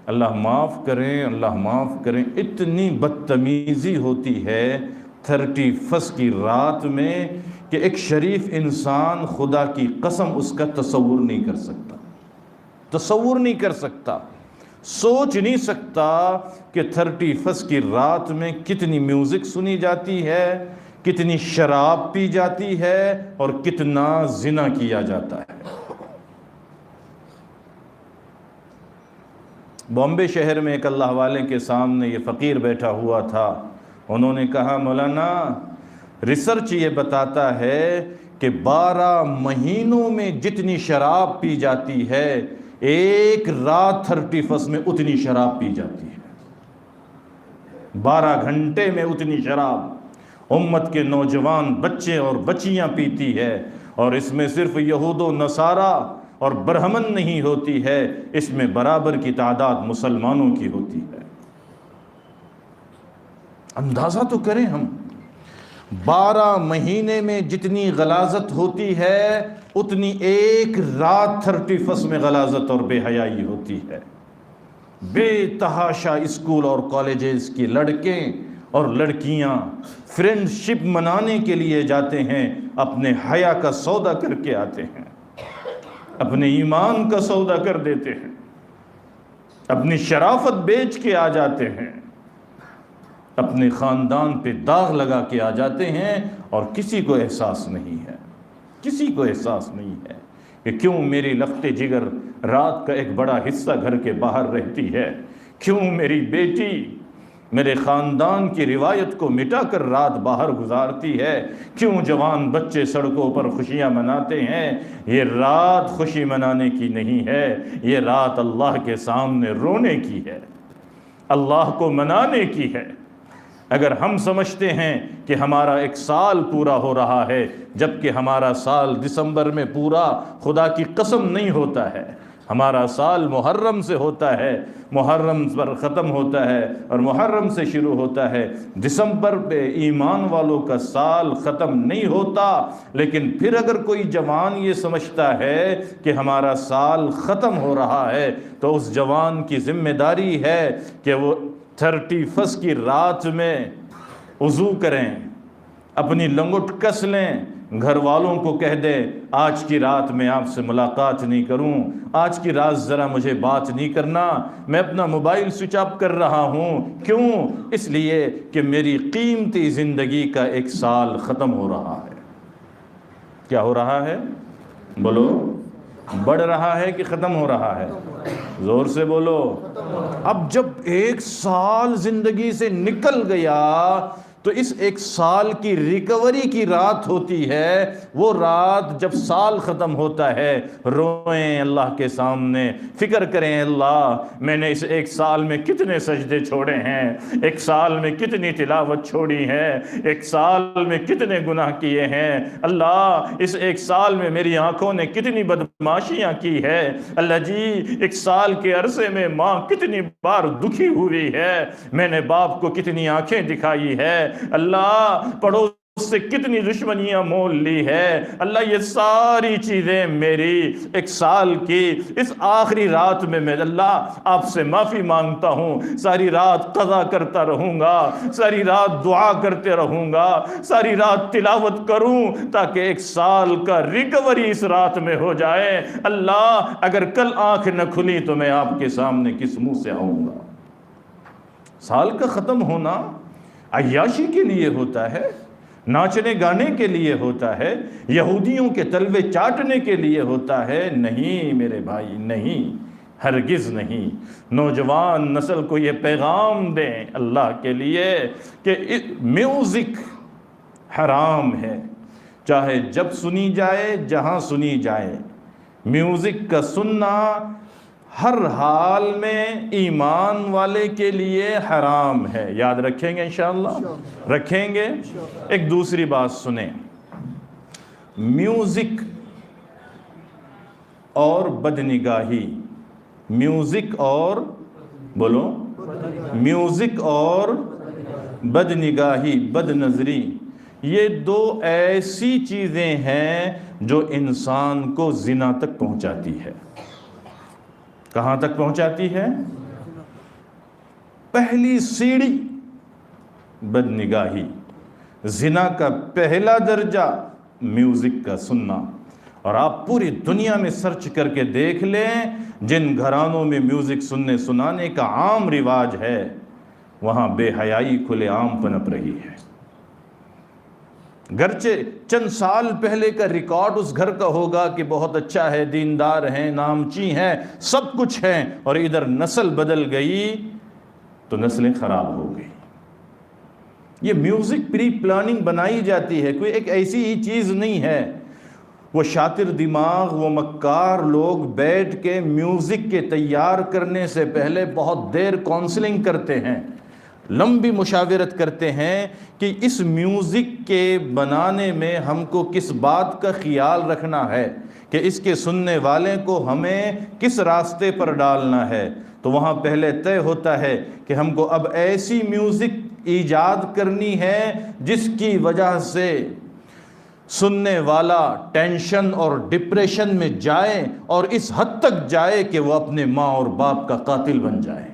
اللہ معاف کریں، اللہ معاف کریں، اتنی بدتمیزی ہوتی ہے 31 کی رات میں کہ ایک شریف انسان خدا کی قسم اس کا تصور نہیں کر سکتا، تصور نہیں کر سکتا، سوچ نہیں سکتا کہ 31 کی رات میں کتنی میوزک سنی جاتی ہے، کتنی شراب پی جاتی ہے اور کتنا زنا کیا جاتا ہے۔ بامبے شہر میں ایک اللہ والے کے سامنے یہ فقیر بیٹھا ہوا تھا، انہوں نے کہا مولانا ریسرچ یہ بتاتا ہے کہ 12 مہینوں میں جتنی شراب پی جاتی ہے ایک رات 31 میں اتنی شراب پی جاتی ہے، 12 گھنٹے میں اتنی شراب امت کے نوجوان بچے اور بچیاں پیتی ہے، اور اس میں صرف یہود و نصارہ اور برہمن نہیں ہوتی ہے، اس میں برابر کی تعداد مسلمانوں کی ہوتی ہے۔ اندازہ تو کریں ہم، 12 مہینے میں جتنی غلاظت ہوتی ہے اتنی ایک رات 31 میں غلاظت اور بے حیائی ہوتی ہے۔ بے تحاشا اسکول اور کالجز کی لڑکے اور لڑکیاں فرینڈ شپ منانے کے لیے جاتے ہیں، اپنے حیا کا سودا کر کے آتے ہیں، اپنے ایمان کا سودا کر دیتے ہیں، اپنی شرافت بیچ کے آ جاتے ہیں، اپنے خاندان پہ داغ لگا کے آ جاتے ہیں، اور کسی کو احساس نہیں ہے، کسی کو احساس نہیں ہے کہ کیوں میری لخت جگر رات کا ایک بڑا حصہ گھر کے باہر رہتی ہے، کیوں میری بیٹی میرے خاندان کی روایت کو مٹا کر رات باہر گزارتی ہے، کیوں جوان بچے سڑکوں پر خوشیاں مناتے ہیں۔ یہ رات خوشی منانے کی نہیں ہے، یہ رات اللہ کے سامنے رونے کی ہے، اللہ کو منانے کی ہے۔ اگر ہم سمجھتے ہیں کہ ہمارا ایک سال پورا ہو رہا ہے، جبکہ ہمارا سال دسمبر میں پورا خدا کی قسم نہیں ہوتا ہے، ہمارا سال محرم سے ہوتا ہے، محرم پر ختم ہوتا ہے اور محرم سے شروع ہوتا ہے، دسمبر پہ ایمان والوں کا سال ختم نہیں ہوتا۔ لیکن پھر اگر کوئی جوان یہ سمجھتا ہے کہ ہمارا سال ختم ہو رہا ہے تو اس جوان کی ذمہ داری ہے کہ وہ 31 کی رات میں وضو کریں، اپنی لنگوٹ کس لیں، گھر والوں کو کہہ دے آج کی رات میں آپ سے ملاقات نہیں کروں، آج کی رات ذرا مجھے بات نہیں کرنا، میں اپنا موبائل سوئچ آف کر رہا ہوں۔ کیوں؟ اس لیے کہ میری قیمتی زندگی کا ایک سال ختم ہو رہا ہے۔ کیا ہو رہا ہے؟ بولو، بڑھ رہا ہے کہ ختم ہو رہا ہے؟ زور سے بولو۔ اب جب ایک سال زندگی سے نکل گیا تو اس ایک سال کی ریکوری کی رات ہوتی ہے، وہ رات جب سال ختم ہوتا ہے روئیں اللہ کے سامنے، فکر کریں اللہ میں نے اس ایک سال میں کتنے سجدے چھوڑے ہیں، ایک سال میں کتنی تلاوت چھوڑی ہے، ایک سال میں کتنے گناہ کیے ہیں، اللہ اس ایک سال میں میری آنکھوں نے کتنی بدماشیاں کی ہے، اللہ جی ایک سال کے عرصے میں ماں کتنی بار دکھی ہوئی ہے، میں نے باپ کو کتنی آنکھیں دکھائی ہے، اللہ پڑوس سے کتنی دشمنیاں مول لی ہے، اللہ یہ ساری چیزیں میری ایک سال کی اس آخری رات میں میں اللہ آپ سے معافی مانگتا ہوں، ساری رات قضا کرتا رہوں گا، ساری رات دعا کرتے رہوں گا، ساری رات تلاوت کروں تاکہ ایک سال کا ریکوری اس رات میں ہو جائے۔ اللہ اگر کل آنکھ نہ کھلی تو میں آپ کے سامنے کس منہ سے آؤں گا؟ سال کا ختم ہونا عیاشی کے لیے ہوتا ہے، ناچنے گانے کے لیے ہوتا ہے، یہودیوں کے تلوے چاٹنے کے لیے ہوتا ہے؟ نہیں میرے بھائی، نہیں، ہرگز نہیں۔ نوجوان نسل کو یہ پیغام دیں اللہ کے لیے کہ میوزک حرام ہے، چاہے جب سنی جائے، جہاں سنی جائے، میوزک کا سننا ہر حال میں ایمان والے کے لیے حرام ہے۔ یاد رکھیں گے انشاءاللہ؟ رکھیں گے۔ ایک دوسری بات سنیں، میوزک اور بدنگاہی، میوزک اور بولو، میوزک اور بدنگاہی، بد نظری، یہ دو ایسی چیزیں ہیں جو انسان کو زنا تک پہنچاتی ہے۔ کہاں تک پہنچاتی ہے؟ پہلی سیڑھی بد نگاہی، زنا کا پہلا درجہ میوزک کا سننا۔ اور آپ پوری دنیا میں سرچ کر کے دیکھ لیں، جن گھرانوں میں میوزک سننے سنانے کا عام رواج ہے وہاں بے حیائی کھلے عام پنپ رہی ہے۔ گرچہ چند سال پہلے کا ریکارڈ اس گھر کا ہوگا کہ بہت اچھا ہے، دیندار ہیں، نامچی ہیں، سب کچھ ہیں، اور ادھر نسل بدل گئی تو نسلیں خراب ہو گئی۔ یہ میوزک پری پلاننگ بنائی جاتی ہے، کوئی ایک ایسی ہی چیز نہیں ہے۔ وہ شاطر دماغ، وہ مکار لوگ بیٹھ کے میوزک کے تیار کرنے سے پہلے بہت دیر کونسلنگ کرتے ہیں، لمبی مشاورت کرتے ہیں کہ اس میوزک کے بنانے میں ہم کو کس بات کا خیال رکھنا ہے، کہ اس کے سننے والے کو ہمیں کس راستے پر ڈالنا ہے۔ تو وہاں پہلے طے ہوتا ہے کہ ہم کو اب ایسی میوزک ایجاد کرنی ہے جس کی وجہ سے سننے والا ٹینشن اور ڈپریشن میں جائے، اور اس حد تک جائے کہ وہ اپنے ماں اور باپ کا قاتل بن جائے۔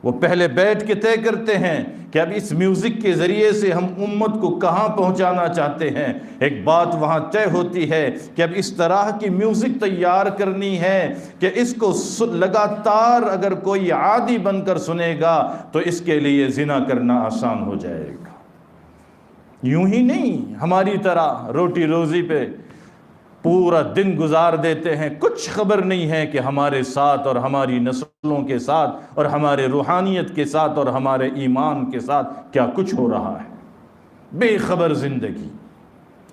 وہ پہلے بیٹھ کے طے کرتے ہیں کہ اب اس میوزک کے ذریعے سے ہم امت کو کہاں پہنچانا چاہتے ہیں۔ ایک بات وہاں طے ہوتی ہے کہ اب اس طرح کی میوزک تیار کرنی ہے کہ اس کو لگاتار اگر کوئی عادی بن کر سنے گا تو اس کے لیے زنا کرنا آسان ہو جائے گا۔ یوں ہی نہیں ہماری طرح روٹی روزی پہ پورا دن گزار دیتے ہیں، کچھ خبر نہیں ہے کہ ہمارے ساتھ اور ہماری نسلوں کے ساتھ اور ہمارے روحانیت کے ساتھ اور ہمارے ایمان کے ساتھ کیا کچھ ہو رہا ہے۔ بے خبر زندگی،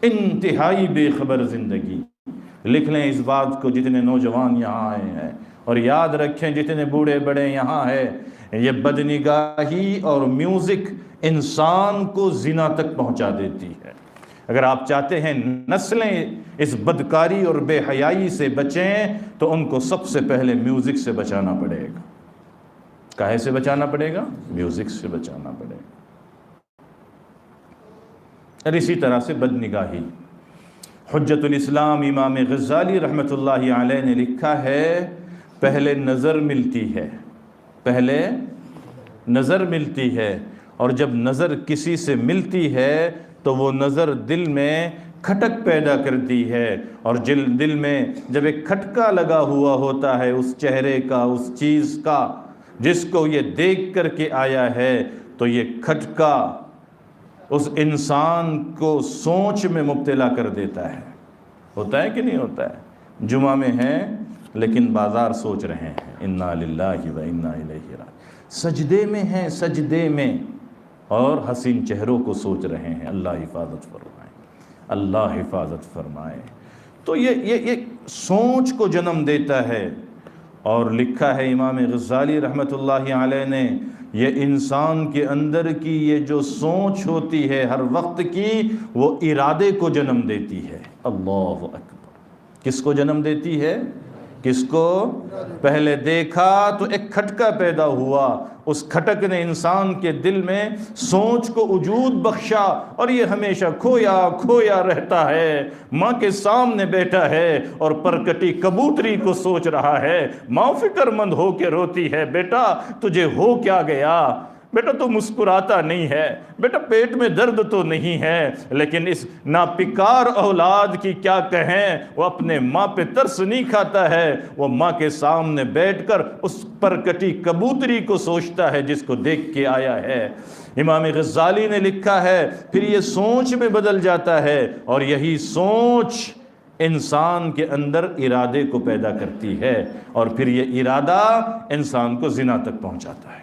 انتہائی بے خبر زندگی۔ لکھ لیں اس بات کو جتنے نوجوان یہاں آئے ہیں، اور یاد رکھیں جتنے بوڑھے بڑے یہاں ہیں، یہ بدنگاہی اور میوزک انسان کو زنا تک پہنچا دیتی ہے۔ اگر آپ چاہتے ہیں نسلیں اس بدکاری اور بے حیائی سے بچیں تو ان کو سب سے پہلے میوزک سے بچانا پڑے گا۔ کاہے سے بچانا پڑے گا؟ میوزک سے بچانا پڑے گا۔ اور اسی طرح سے بدنگاہی، حجت الاسلام امام غزالی رحمۃ اللہ علیہ نے لکھا ہے، پہلے نظر ملتی ہے، پہلے نظر ملتی ہے، اور جب نظر کسی سے ملتی ہے تو وہ نظر دل میں کھٹک پیدا کرتی ہے، اور دل میں جب ایک کھٹکا لگا ہوا ہوتا ہے اس چہرے کا، اس چیز کا جس کو یہ دیکھ کر کے آیا ہے، تو یہ کھٹکا اس انسان کو سوچ میں مبتلا کر دیتا ہے۔ ہوتا ہے کہ نہیں ہوتا ہے؟ جمعہ میں ہیں لیکن بازار سوچ رہے ہیں، انا للہ و انا الیہ راجعون۔ سجدے میں ہیں، سجدے میں، اور حسین چہروں کو سوچ رہے ہیں۔ اللہ حفاظت فرمائے، اللہ حفاظت فرمائے۔ تو یہ سوچ کو جنم دیتا ہے۔ اور لکھا ہے امام غزالی رحمۃ اللہ علیہ نے، یہ انسان کے اندر کی یہ جو سوچ ہوتی ہے ہر وقت کی، وہ ارادے کو جنم دیتی ہے۔ اللہ اکبر۔ کس کو جنم دیتی ہے؟ کس کو؟ پہلے دیکھا تو ایک کھٹکا پیدا ہوا، اس کھٹک نے انسان کے دل میں سوچ کو وجود بخشا، اور یہ ہمیشہ کھویا کھویا رہتا ہے۔ ماں کے سامنے بیٹھا ہے اور پرکٹی کبوتری کو سوچ رہا ہے۔ ماں فکر مند ہو کے روتی ہے، بیٹا تجھے ہو کیا گیا؟ بیٹا تو مسکراتا نہیں ہے، بیٹا پیٹ میں درد تو نہیں ہے۔ لیکن اس ناپکار اولاد کی کیا کہیں، وہ اپنے ماں پہ ترس نہیں کھاتا ہے، وہ ماں کے سامنے بیٹھ کر اس پر کٹی کبوتری کو سوچتا ہے جس کو دیکھ کے آیا ہے۔ امام غزالی نے لکھا ہے، پھر یہ سوچ میں بدل جاتا ہے، اور یہی سوچ انسان کے اندر ارادے کو پیدا کرتی ہے، اور پھر یہ ارادہ انسان کو زنا تک پہنچاتا ہے۔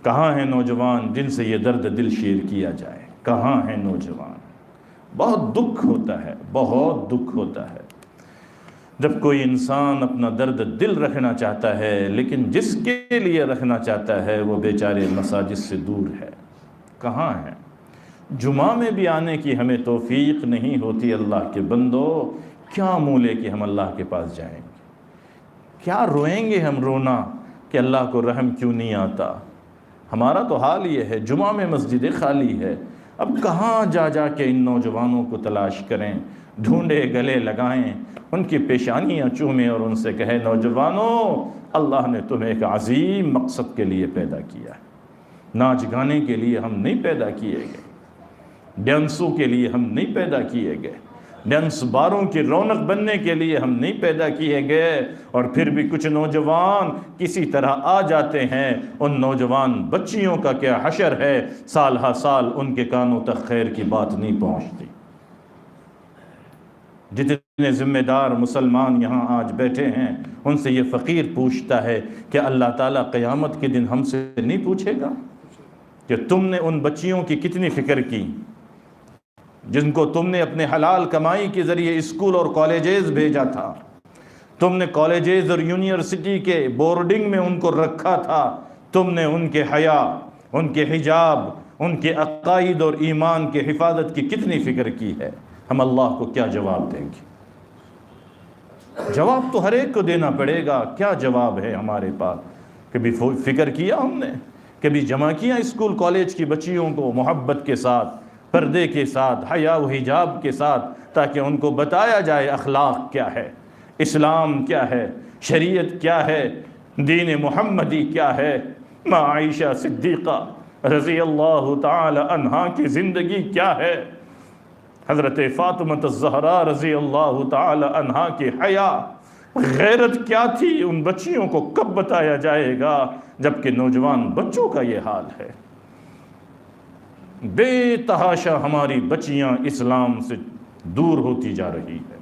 کہاں ہیں نوجوان جن سے یہ درد دل شیئر کیا جائے؟ کہاں ہیں نوجوان؟ بہت دکھ ہوتا ہے، بہت دکھ ہوتا ہے جب کوئی انسان اپنا درد دل رکھنا چاہتا ہے، لیکن جس کے لیے رکھنا چاہتا ہے وہ بیچارے مساجد سے دور ہے۔ کہاں ہیں؟ جمعہ میں بھی آنے کی ہمیں توفیق نہیں ہوتی۔ اللہ کے بندو، کیا منہ لے کے ہم اللہ کے پاس جائیں گے؟ کیا روئیں گے ہم رونا کہ اللہ کو رحم کیوں نہیں آتا؟ ہمارا تو حال یہ ہے، جمعہ میں مسجدیں خالی ہے، اب کہاں جا کے ان نوجوانوں کو تلاش کریں؟ ڈھونڈے گلے لگائیں، ان کی پیشانیاں چومیں اور ان سے کہے نوجوانوں اللہ نے تمہیں ایک عظیم مقصد کے لیے پیدا کیا ہے، ناچ گانے کے لیے ہم نہیں پیدا کیے گئے، ڈانسوں کے لیے ہم نہیں پیدا کیے گئے، ڈانس باروں کی رونق بننے کے لیے ہم نہیں پیدا کیے گئے۔ اور پھر بھی کچھ نوجوان کسی طرح آ جاتے ہیں، ان نوجوان بچیوں کا کیا حشر ہے، سال ہر سال ان کے کانوں تک خیر کی بات نہیں پہنچتی۔ جتنے ذمہ دار مسلمان یہاں آج بیٹھے ہیں ان سے یہ فقیر پوچھتا ہے کہ اللہ تعالیٰ قیامت کے دن ہم سے نہیں پوچھے گا کہ تم نے ان بچیوں کی کتنی فکر کی جن کو تم نے اپنے حلال کمائی کے ذریعے اسکول اور کالجز بھیجا تھا، تم نے کالجز اور یونیورسٹی کے بورڈنگ میں ان کو رکھا تھا، تم نے ان کے حیا، ان کے حجاب، ان کے عقائد اور ایمان کے حفاظت کی کتنی فکر کی ہے؟ ہم اللہ کو کیا جواب دیں گے؟ جواب تو ہر ایک کو دینا پڑے گا۔ کیا جواب ہے ہمارے پاس؟ کبھی فکر کیا ہم نے؟ کبھی جمع کیا اسکول کالج کی بچیوں کو محبت کے ساتھ، پردے کے ساتھ، حیا و حجاب کے ساتھ، تاکہ ان کو بتایا جائے اخلاق کیا ہے، اسلام کیا ہے، شریعت کیا ہے، دین محمدی کیا ہے، ماں عائشہ صدیقہ رضی اللہ تعالی عنہا کی زندگی کیا ہے، حضرت فاطمہ الزہرا رضی اللہ تعالی عنہا کی حیا غیرت کیا تھی، ان بچیوں کو کب بتایا جائے گا جبکہ نوجوان بچوں کا یہ حال ہے۔ بے تحاشا ہماری بچیاں اسلام سے دور ہوتی جا رہی ہے۔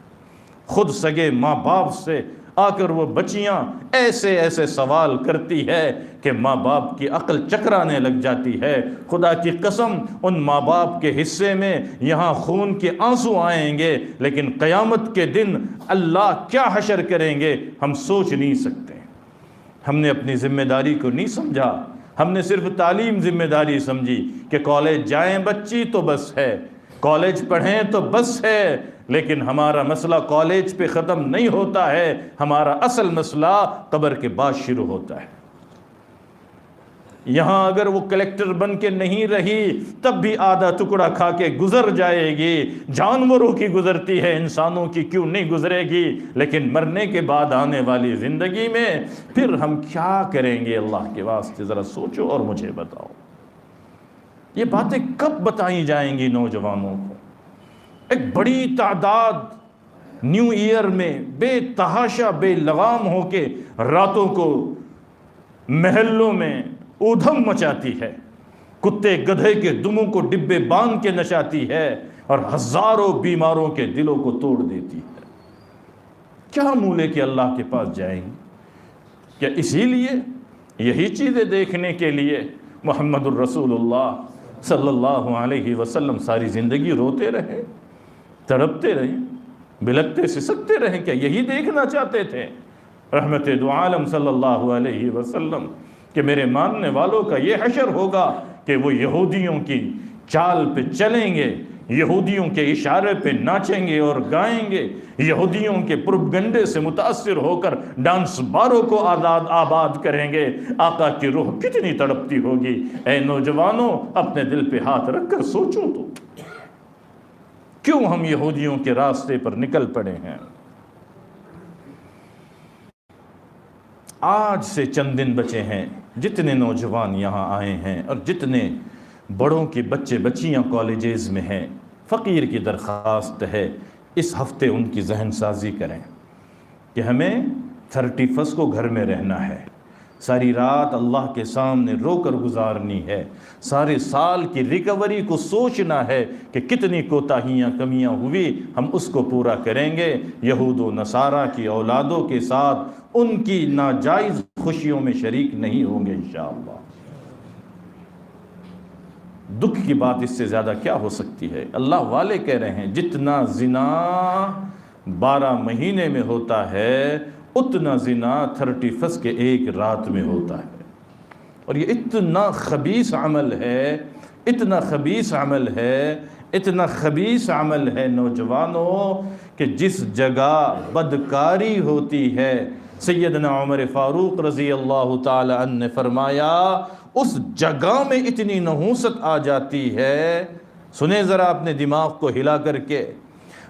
خود سگے ماں باپ سے آ کر وہ بچیاں ایسے ایسے سوال کرتی ہے کہ ماں باپ کی عقل چکرانے لگ جاتی ہے۔ خدا کی قسم ان ماں باپ کے حصے میں یہاں خون کے آنسو آئیں گے، لیکن قیامت کے دن اللہ کیا حشر کریں گے ہم سوچ نہیں سکتے۔ ہم نے اپنی ذمہ داری کو نہیں سمجھا، ہم نے صرف تعلیم ذمہ داری سمجھی کہ کالج جائیں بچی تو بس ہے، کالج پڑھیں تو بس ہے، لیکن ہمارا مسئلہ کالج پہ ختم نہیں ہوتا ہے، ہمارا اصل مسئلہ قبر کے بعد شروع ہوتا ہے۔ یہاں اگر وہ کلیکٹر بن کے نہیں رہی تب بھی آدھا ٹکڑا کھا کے گزر جائے گی، جانوروں کی گزرتی ہے انسانوں کی کیوں نہیں گزرے گی، لیکن مرنے کے بعد آنے والی زندگی میں پھر ہم کیا کریں گے؟ اللہ کے واسطے ذرا سوچو اور مجھے بتاؤ، یہ باتیں کب بتائی جائیں گی نوجوانوں کو؟ ایک بڑی تعداد نیو ایئر میں بے تحاشا بے لگام ہو کے راتوں کو محلوں میں اودھم مچاتی ہے، کتے گدھے کے دموں کو ڈبے باندھ کے نچاتی ہے اور ہزاروں بیماروں کے دلوں کو توڑ دیتی ہے۔ کیا منہ لے کے اللہ کے پاس جائیں گے؟ کیا اسی لیے یہی چیزیں دیکھنے کے لیے محمد الرسول اللہ صلی اللہ علیہ وسلم ساری زندگی روتے رہے، تڑپتے رہے، بلکتے سسکتے رہے؟ کیا یہی دیکھنا چاہتے تھے رحمت دو عالم صلی اللہ علیہ وسلم کہ میرے ماننے والوں کا یہ حشر ہوگا کہ وہ یہودیوں کی چال پہ چلیں گے، یہودیوں کے اشارے پہ ناچیں گے اور گائیں گے، یہودیوں کے پروپگنڈے سے متاثر ہو کر ڈانس باروں کو آباد کریں گے؟ آقا کی روح کتنی تڑپتی ہوگی۔ اے نوجوانوں اپنے دل پہ ہاتھ رکھ کر سوچو تو، کیوں ہم یہودیوں کے راستے پر نکل پڑے ہیں؟ آج سے چند دن بچے ہیں، جتنے نوجوان یہاں آئے ہیں اور جتنے بڑوں کے بچے بچیاں کالجز میں ہیں، فقیر کی درخواست ہے اس ہفتے ان کی ذہن سازی کریں کہ ہمیں 31 کو گھر میں رہنا ہے، ساری رات اللہ کے سامنے رو کر گزارنی ہے، سارے سال کی ریکوری کو سوچنا ہے کہ کتنی کوتاہیاں کمیاں ہوئی، ہم اس کو پورا کریں گے۔ یہود و نصارہ کی اولادوں کے ساتھ ان کی ناجائز خوشیوں میں شریک نہیں ہوں گے انشاءاللہ۔ دکھ کی بات اس سے زیادہ کیا ہو سکتی ہے؟ اللہ والے کہہ رہے ہیں جتنا زنا 12 مہینے میں ہوتا ہے اتنا زنا 31 کے ایک رات میں ہوتا ہے۔ اور یہ اتنا خبیث عمل ہے، اتنا خبیث عمل ہے، اتنا خبیث عمل ہے نوجوانوں کہ جس جگہ بدکاری ہوتی ہے، سیدنا عمر فاروق رضی اللہ تعالی عنہ نے فرمایا اس جگہ میں اتنی نحوست آ جاتی ہے، سنیں ذرا اپنے دماغ کو ہلا کر کے،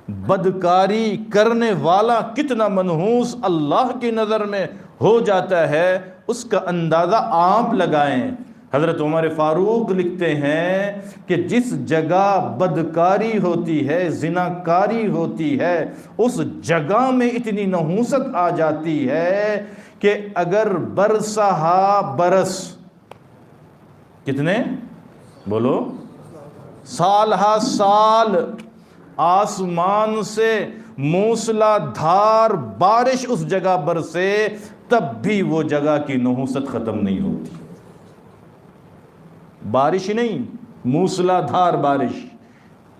بدکاری کرنے والا کتنا منحوس اللہ کی نظر میں ہو جاتا ہے اس کا اندازہ آپ لگائیں۔ حضرت عمر فاروق لکھتے ہیں کہ جس جگہ بدکاری ہوتی ہے، زناکاری ہوتی ہے، اس جگہ میں اتنی نحوست آ جاتی ہے کہ اگر برسہا برس، کتنے بولو، سال ہا سال آسمان سے موسلا دھار بارش اس جگہ برسے، تب بھی وہ جگہ کی نحوست ختم نہیں ہوتی۔ بارش نہیں، موسلا دھار بارش،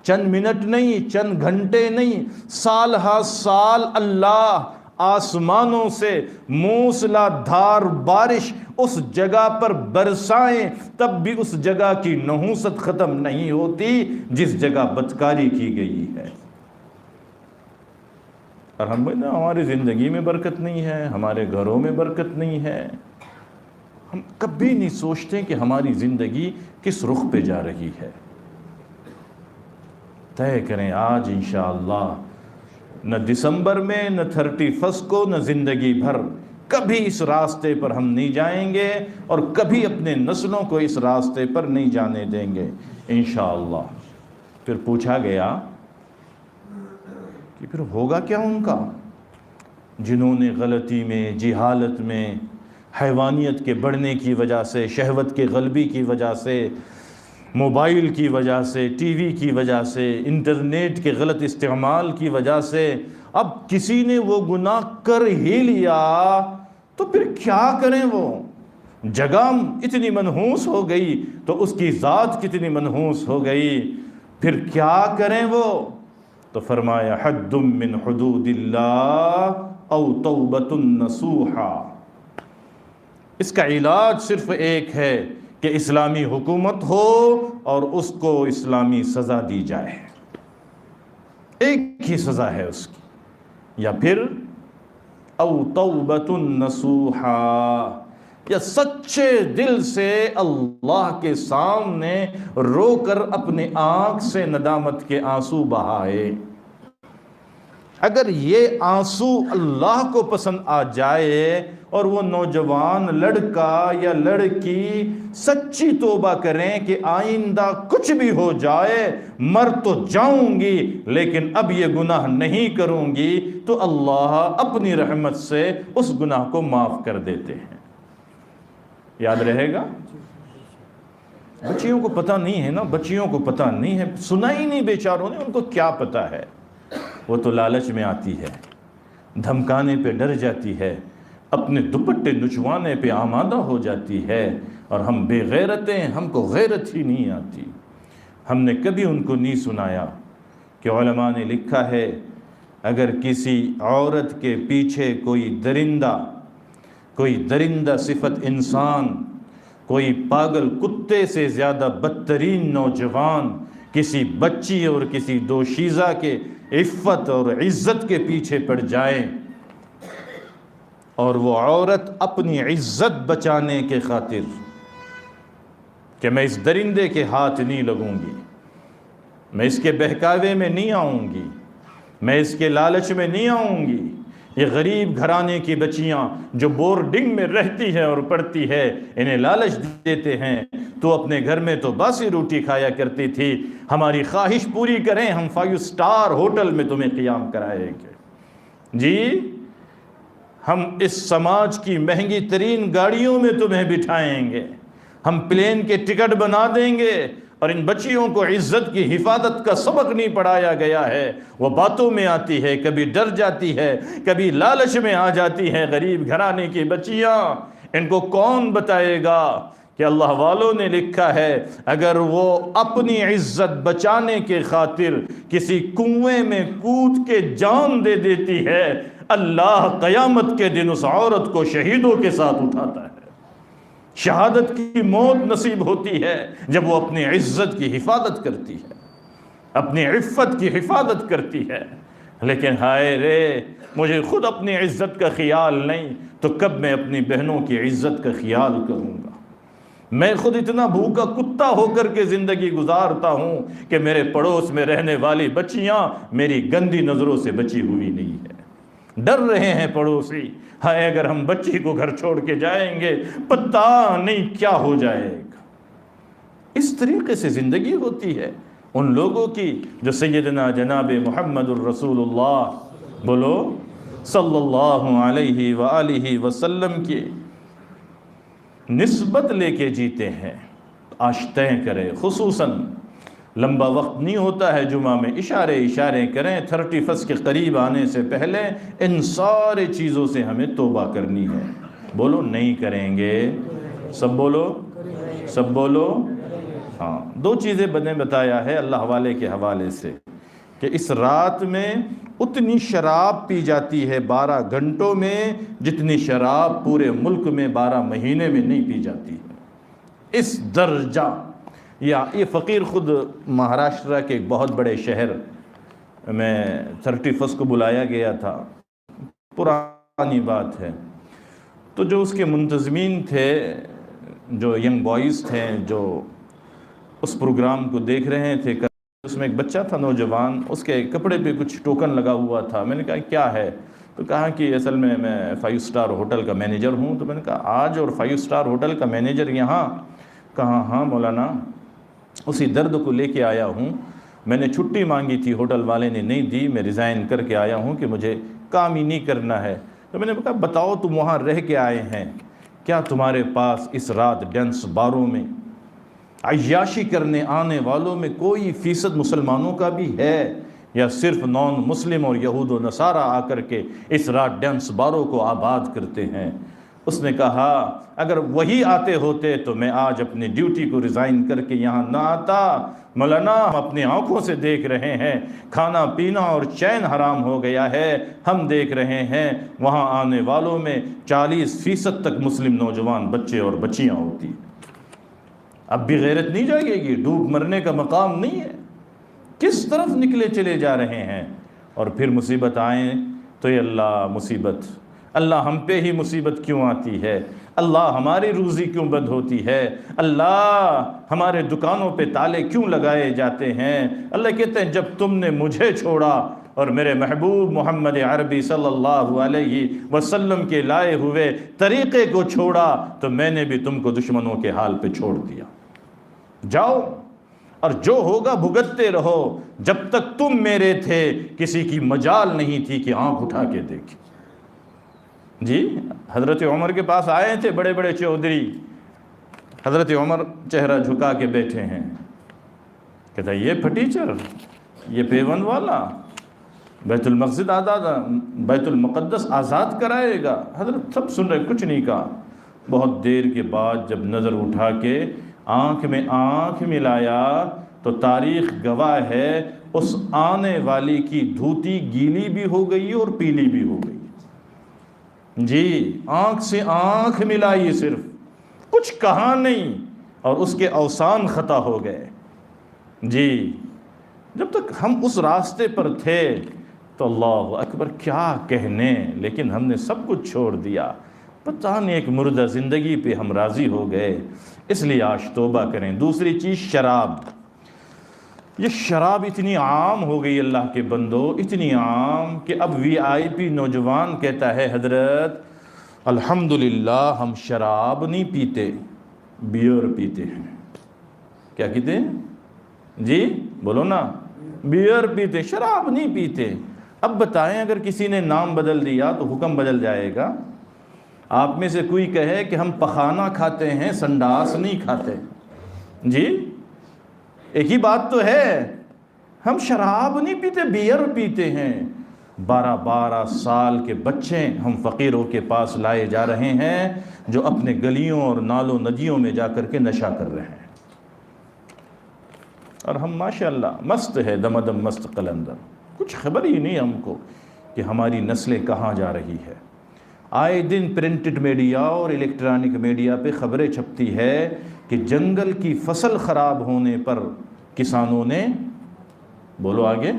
چند منٹ نہیں، چند گھنٹے نہیں، سال ہا سال اللہ آسمانوں سے موسلا دھار بارش اس جگہ پر برسائیں، تب بھی اس جگہ کی نحوست ختم نہیں ہوتی جس جگہ بدکاری کی گئی ہے۔ اور ہماری زندگی میں برکت نہیں ہے، ہمارے گھروں میں برکت نہیں ہے، ہم کبھی نہیں سوچتے کہ ہماری زندگی کس رخ پہ جا رہی ہے۔ طے کریں آج انشاءاللہ، نہ دسمبر میں، نہ 31 کو، نہ زندگی بھر، کبھی اس راستے پر ہم نہیں جائیں گے اور کبھی اپنے نسلوں کو اس راستے پر نہیں جانے دیں گے انشاءاللہ۔ پھر پوچھا گیا کہ پھر ہوگا کیا ان کا، جنہوں نے غلطی میں، جہالت میں، حیوانیت کے بڑھنے کی وجہ سے، شہوت کے غلبی کی وجہ سے، موبائل کی وجہ سے، ٹی وی کی وجہ سے، انٹرنیٹ کے غلط استعمال کی وجہ سے اب کسی نے وہ گناہ کر ہی لیا تو پھر کیا کریں؟ وہ جگہ اتنی منحوس ہو گئی تو اس کی ذات کتنی منحوس ہو گئی، پھر کیا کریں وہ؟ تو فرمایا حد من حدود اللہ او توبۃ نصوحا، اس کا علاج صرف ایک ہے کہ اسلامی حکومت ہو اور اس کو اسلامی سزا دی جائے، ایک ہی سزا ہے اس کی، یا پھر او توبۃ نصوحا، یا سچے دل سے اللہ کے سامنے رو کر اپنے آنکھ سے ندامت کے آنسو بہائے۔ اگر یہ آنسو اللہ کو پسند آ جائے اور وہ نوجوان لڑکا یا لڑکی سچی توبہ کریں کہ آئندہ کچھ بھی ہو جائے، مر تو جاؤں گی لیکن اب یہ گناہ نہیں کروں گی، تو اللہ اپنی رحمت سے اس گناہ کو معاف کر دیتے ہیں۔ یاد رہے گا؟ بچیوں کو پتہ نہیں ہے نا، بچیوں کو پتہ نہیں ہے، سنا ہی نہیں بیچاروں نے، ان کو کیا پتہ ہے؟ وہ تو لالچ میں آتی ہے، دھمکانے پہ ڈر جاتی ہے، اپنے دوپٹے نچوانے پہ آمادہ ہو جاتی ہے، اور ہم بے غیرت ہیں، ہم کو غیرت ہی نہیں آتی۔ ہم نے کبھی ان کو نہیں سنایا کہ علماء نے لکھا ہے اگر کسی عورت کے پیچھے کوئی درندہ صفت انسان، کوئی پاگل کتے سے زیادہ بدترین نوجوان کسی بچی اور کسی دوشیزہ کے عفت اور عزت کے پیچھے پڑ جائے اور وہ عورت اپنی عزت بچانے کے خاطر کہ میں اس درندے کے ہاتھ نہیں لگوں گی، میں اس کے بہکاوے میں نہیں آؤں گی، میں اس کے لالچ میں نہیں آؤں گی، یہ غریب گھرانے کی بچیاں جو بورڈنگ میں رہتی ہیں اور پڑھتی ہے، انہیں لالچ دیتے ہیں، تو اپنے گھر میں تو باسی روٹی کھایا کرتی تھی، ہماری خواہش پوری کریں، ہم 5 سٹار ہوٹل میں تمہیں قیام کرائیں گے، جی ہم اس سماج کی مہنگی ترین گاڑیوں میں تمہیں بٹھائیں گے، ہم پلین کے ٹکٹ بنا دیں گے۔ اور ان بچیوں کو عزت کی حفاظت کا سبق نہیں پڑھایا گیا ہے، وہ باتوں میں آتی ہے، کبھی ڈر جاتی ہے، کبھی لالچ میں آ جاتی ہے، غریب گھرانے کی بچیاں، ان کو کون بتائے گا کہ اللہ والوں نے لکھا ہے اگر وہ اپنی عزت بچانے کے خاطر کسی کنویں میں کود کے جان دے دیتی ہے، اللہ قیامت کے دن اس عورت کو شہیدوں کے ساتھ اٹھاتا ہے۔ شہادت کی موت نصیب ہوتی ہے جب وہ اپنی عزت کی حفاظت کرتی ہے، اپنی عفت کی حفاظت کرتی ہے۔ لیکن ہائے رے، مجھے خود اپنی عزت کا خیال نہیں تو کب میں اپنی بہنوں کی عزت کا خیال کروں گا؟ میں خود اتنا بھوکا کتا کتا ہو کر کے زندگی گزارتا ہوں کہ میرے پڑوس میں رہنے والی بچیاں میری گندی نظروں سے بچی ہوئی نہیں ہے۔ ڈر رہے ہیں پڑوسی، ہائے اگر ہم بچی کو گھر چھوڑ کے جائیں گے پتہ نہیں کیا ہو جائے گا۔ اس طریقے سے زندگی ہوتی ہے ان لوگوں کی جو سیدنا جناب محمد الرسول اللہ بولو صلی اللہ علیہ وآلہ وسلم کی نسبت لے کے جیتے ہیں۔ آشتیں کریں، خصوصاً لمبا وقت نہیں ہوتا ہے جمعہ میں، اشارے کریں 31 کے قریب آنے سے پہلے ان سارے چیزوں سے ہمیں توبہ کرنی ہے۔ بولو نہیں کریں گے، سب بولو ہاں۔ دو چیزیں نے بتایا ہے اللہ والے کے حوالے سے کہ اس رات میں اتنی شراب پی جاتی ہے 12 گھنٹوں میں جتنی شراب پورے ملک میں 12 مہینے میں نہیں پی جاتی ہے، اس درجہ۔ یہ فقیر خود مہاراشٹرا کے ایک بہت بڑے شہر میں 31 کو بلایا گیا تھا، پرانی بات ہے، تو جو اس کے منتظمین تھے، جو ینگ بوائز تھے جو اس پروگرام کو دیکھ رہے تھے، اس میں ایک بچہ تھا نوجوان، اس کے کپڑے پہ کچھ ٹوکن لگا ہوا تھا۔ میں نے کہا کیا ہے؟ تو کہا کہ اصل میں 5 اسٹار ہوٹل کا مینیجر ہوں۔ تو میں نے کہا آج اور 5 اسٹار ہوٹل کا مینیجر یہاں؟ کہا ہاں مولانا، اسی درد کو لے کے آیا ہوں، میں نے چھٹی مانگی تھی، ہوٹل والے نے نہیں دی، میں ریزائن کر کے آیا ہوں کہ مجھے کام ہی نہیں کرنا ہے۔ تو میں نے کہا بتاؤ تم وہاں رہ کے آئے ہیں، کیا تمہارے پاس اس رات ڈینس باروں میں عیاشی کرنے آنے والوں میں کوئی فیصد مسلمانوں کا بھی ہے، یا صرف نان مسلم اور یہود و نصارہ آ کر کے اس رات ڈینس باروں کو آباد کرتے ہیں؟ اس نے کہا اگر وہی آتے ہوتے تو میں آج اپنی ڈیوٹی کو ریزائن کر کے یہاں نہ آتا۔ مولانا ہم اپنی آنکھوں سے دیکھ رہے ہیں، کھانا پینا اور چین حرام ہو گیا ہے، ہم دیکھ رہے ہیں وہاں آنے والوں میں 40% تک مسلم نوجوان بچے اور بچیاں ہوتی ہیں۔ اب بھی غیرت نہیں جائے گی، ڈوب مرنے کا مقام نہیں ہے، کس طرف نکلے چلے جا رہے ہیں۔ اور پھر مصیبت آئیں تو یہ اللہ مصیبت، اللہ ہم پہ ہی مصیبت کیوں آتی ہے؟ اللہ ہماری روزی کیوں بند ہوتی ہے؟ اللہ ہمارے دکانوں پہ تالے کیوں لگائے جاتے ہیں؟ اللہ کہتے ہیں جب تم نے مجھے چھوڑا اور میرے محبوب محمد عربی صلی اللہ علیہ وسلم کے لائے ہوئے طریقے کو چھوڑا تو میں نے بھی تم کو دشمنوں کے حال پہ چھوڑ دیا۔ جاؤ اور جو ہوگا بھگتتے رہو، جب تک تم میرے تھے کسی کی مجال نہیں تھی کہ آنکھ اٹھا کے دیکھے۔ جی حضرت عمر کے پاس آئے تھے بڑے بڑے چودھری، حضرت عمر چہرہ جھکا کے بیٹھے ہیں، کہتا ہے یہ پھٹیچر، یہ پیون والا بیت المقدس آزاد کرائے گا۔ حضرت سب سن رہے، کچھ نہیں کہا۔ بہت دیر کے بعد جب نظر اٹھا کے آنکھ میں آنکھ ملایا تو تاریخ گواہ ہے اس آنے والی کی دھوتی گیلی بھی ہو گئی اور پیلی بھی ہو گئی۔ جی آنکھ سے آنکھ ملائی، صرف کچھ کہا نہیں، اور اس کے اوسان خطا ہو گئے۔ جی جب تک ہم اس راستے پر تھے تو اللہ اکبر کیا کہنے، لیکن ہم نے سب کچھ چھوڑ دیا، پتہ نہیں ایک مردہ زندگی پہ ہم راضی ہو گئے۔ اس لیے آج توبہ کریں۔ دوسری چیز شراب، یہ شراب اتنی عام ہو گئی اللہ کے بندو، اتنی عام کہ اب VIP نوجوان کہتا ہے حضرت الحمدللہ ہم شراب نہیں پیتے، بیئر پیتے ہیں۔ کیا کہتے ہیں جی؟ بولو نا، بیئر پیتے، شراب نہیں پیتے۔ اب بتائیں اگر کسی نے نام بدل دیا تو حکم بدل جائے گا؟ آپ میں سے کوئی کہے کہ ہم پخانہ کھاتے ہیں، سنڈاس نہیں کھاتے، جی ایک ہی بات تو ہے، ہم شراب نہیں پیتے، بیئر پیتے ہیں۔ 12 سال کے بچے ہم فقیروں کے پاس لائے جا رہے ہیں جو اپنے گلیوں اور نالوں ندیوں میں جا کر کے نشہ کر رہے ہیں، اور ہم ماشاءاللہ مست ہے، دمدم مست قلندر، کچھ خبر ہی نہیں ہم کو کہ ہماری نسلیں کہاں جا رہی ہے۔ آئے دن پرنٹڈ میڈیا اور الیکٹرانک میڈیا پہ خبریں چھپتی ہے کہ جنگل کی فصل خراب ہونے پر کسانوں نے، بولو آگے،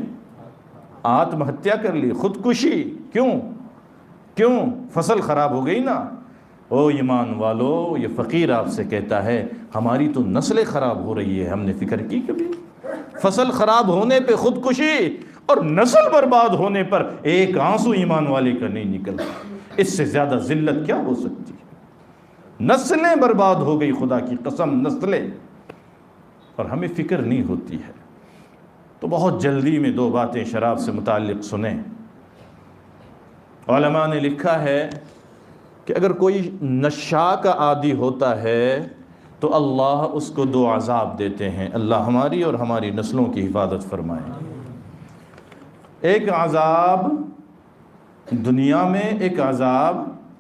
آتم ہتیا کر لی، خودکشی۔ کیوں؟ فصل خراب ہو گئی نا۔ او ایمان والو، یہ فقیر آپ سے کہتا ہے ہماری تو نسلیں خراب ہو رہی ہے، ہم نے فکر کی کبھی؟ فصل خراب ہونے پہ خودکشی اور نسل برباد ہونے پر ایک آنسو ایمان والے کا نہیں نکلتا۔ اس سے زیادہ ذلت کیا ہو سکتی ہے؟ نسلیں برباد ہو گئی، خدا کی قسم نسلیں، اور ہمیں فکر نہیں ہوتی ہے۔ تو بہت جلدی میں دو باتیں شراب سے متعلق سنیں۔ علماء نے لکھا ہے کہ اگر کوئی نشہ کا عادی ہوتا ہے تو اللہ اس کو دو عذاب دیتے ہیں۔ اللہ ہماری اور ہماری نسلوں کی حفاظت فرمائے۔ ایک عذاب دنیا میں، ایک عذاب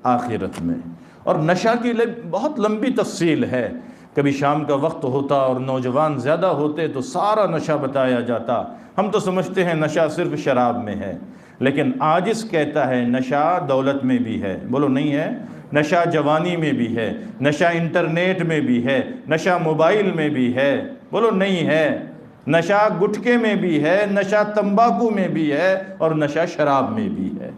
آخرت میں۔ اور نشہ کی بہت لمبی تفصیل ہے، کبھی شام کا وقت ہوتا اور نوجوان زیادہ ہوتے تو سارا نشہ بتایا جاتا۔ ہم تو سمجھتے ہیں نشہ صرف شراب میں ہے، لیکن عاجز کہتا ہے نشہ دولت میں بھی ہے۔ بولو نہیں ہے؟ نشہ جوانی میں بھی ہے، نشہ انٹرنیٹ میں بھی ہے، نشہ موبائل میں بھی ہے۔ بولو نہیں ہے؟ نشہ گٹکے میں بھی ہے، نشہ تمباکو میں بھی ہے، اور نشہ شراب میں بھی ہے،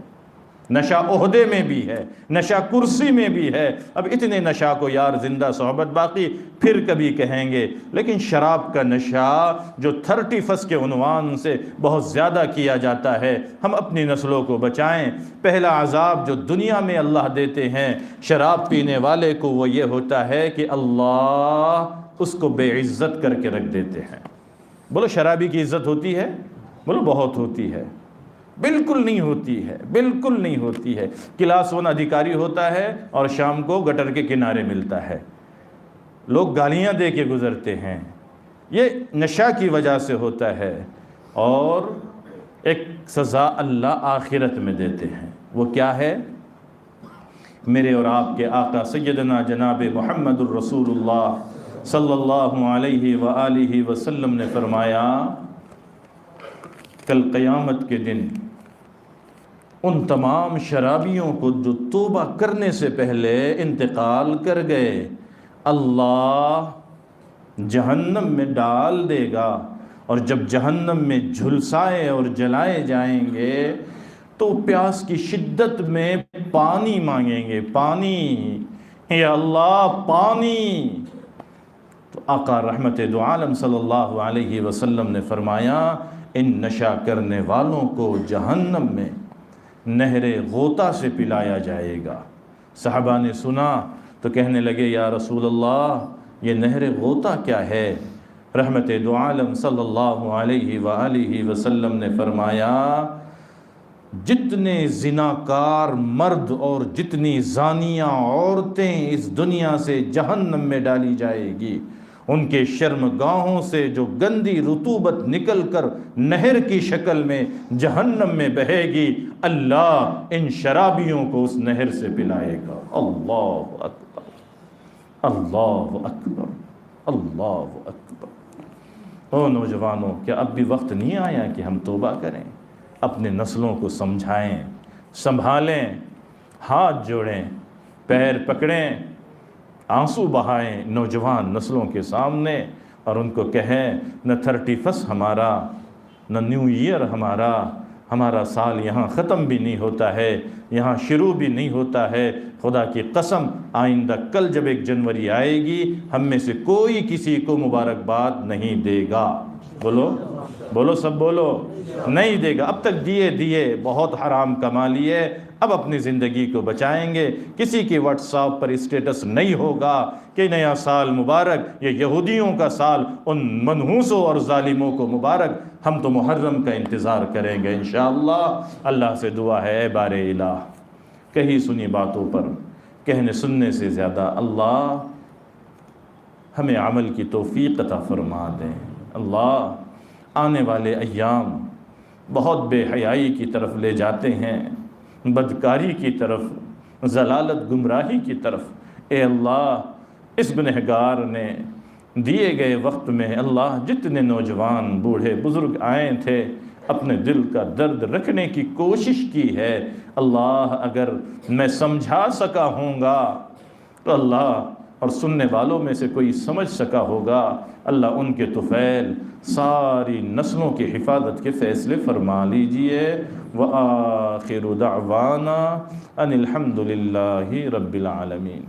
نشہ عہدے میں بھی ہے، نشہ کرسی میں بھی ہے۔ اب اتنے نشہ کو یار زندہ صحبت باقی پھر کبھی کہیں گے، لیکن شراب کا نشہ جو 31 کے عنوان سے بہت زیادہ کیا جاتا ہے، ہم اپنی نسلوں کو بچائیں۔ پہلا عذاب جو دنیا میں اللہ دیتے ہیں شراب پینے والے کو وہ یہ ہوتا ہے کہ اللہ اس کو بے عزت کر کے رکھ دیتے ہیں۔ بولو شرابی کی عزت ہوتی ہے؟ بولو بہت ہوتی ہے۔ بالکل نہیں ہوتی ہے، بالکل نہیں ہوتی ہے۔ کلاس 1 ادھیکاری ہوتا ہے اور شام کو گٹر کے کنارے ملتا ہے، لوگ گالیاں دے کے گزرتے ہیں۔ یہ نشہ کی وجہ سے ہوتا ہے، اور ایک سزا اللہ آخرت میں دیتے ہیں۔ وہ کیا ہے؟ میرے اور آپ کے آقا سیدنا جناب محمد الرسول اللہ صلی اللہ علیہ وآلہ وسلم نے فرمایا، کل قیامت کے دن ان تمام شرابیوں کو جو توبہ کرنے سے پہلے انتقال کر گئے، اللہ جہنم میں ڈال دے گا، اور جب جہنم میں جھلسائے اور جلائے جائیں گے تو پیاس کی شدت میں پانی مانگیں گے، پانی، یا اللہ پانی۔ تو آقا رحمت دو عالم صلی اللہ علیہ وسلم نے فرمایا، ان نشہ کرنے والوں کو جہنم میں نہر غوطہ سے پلایا جائے گا۔ صحابہ نے سنا تو کہنے لگے، یا رسول اللہ یہ نہر غوطہ کیا ہے؟ رحمت دو عالم صلی اللہ علیہ وآلہ وسلم نے فرمایا، جتنے زناکار مرد اور جتنی زانیہ عورتیں اس دنیا سے جہنم میں ڈالی جائے گی، ان کے شرمگاہوں سے جو گندی رطوبت نکل کر نہر کی شکل میں جہنم میں بہے گی، اللہ ان شرابیوں کو اس نہر سے پلائے گا۔ اللہ اکبر، اللہ اکبر، اللہ اکبر۔ او نوجوانوں، کیا اب بھی وقت نہیں آیا کہ ہم توبہ کریں، اپنے نسلوں کو سمجھائیں، سنبھالیں، ہاتھ جوڑیں، پیر پکڑیں، آنسو بہائیں نوجوان نسلوں کے سامنے، اور ان کو کہیں نہ 31 ہمارا، نہ نیو ایئر ہمارا سال یہاں ختم بھی نہیں ہوتا ہے، یہاں شروع بھی نہیں ہوتا ہے۔ خدا کی قسم آئندہ کل جب 1 جنوری آئے گی، ہم میں سے کوئی کسی کو مبارکباد نہیں دے گا۔ بولو بولو سب بولو، نہیں دے گا۔ اب تک دیے بہت حرام کما لیے، اب اپنی زندگی کو بچائیں گے۔ کسی کی واٹس ایپ پر اسٹیٹس نہیں ہوگا کہ نیا سال مبارک، یہ یہودیوں کا سال ان منحوسوں اور ظالموں کو مبارک۔ ہم تو محرم کا انتظار کریں گے انشاءاللہ۔ اللہ سے دعا ہے، اے بار الہ، کہی سنی باتوں پر کہنے سننے سے زیادہ اللہ ہمیں عمل کی توفیق عطا فرما دیں۔ اللہ آنے والے ایام بہت بے حیائی کی طرف لے جاتے ہیں، بدکاری کی طرف، ضلالت گمراہی کی طرف۔ اے اللہ اس گنہگار نے دیے گئے وقت میں اللہ جتنے نوجوان بوڑھے بزرگ آئے تھے، اپنے دل کا درد رکھنے کی کوشش کی ہے، اللہ اگر میں سمجھا سکا ہوں گا تو اللہ اور سننے والوں میں سے کوئی سمجھ سکا ہوگا، اللہ ان کے طفیل ساری نسلوں کی حفاظت کے فیصلے فرما لیجئے۔ وآخر دعوانا ان الحمد للہ رب العالمین۔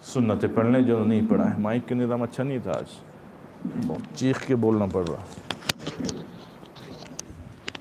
سنتیں پڑھ لیں جو نہیں پڑھا ہے۔ مائک کا نظام اچھا نہیں تھا آج، بہت چیخ کے بولنا پڑ رہا۔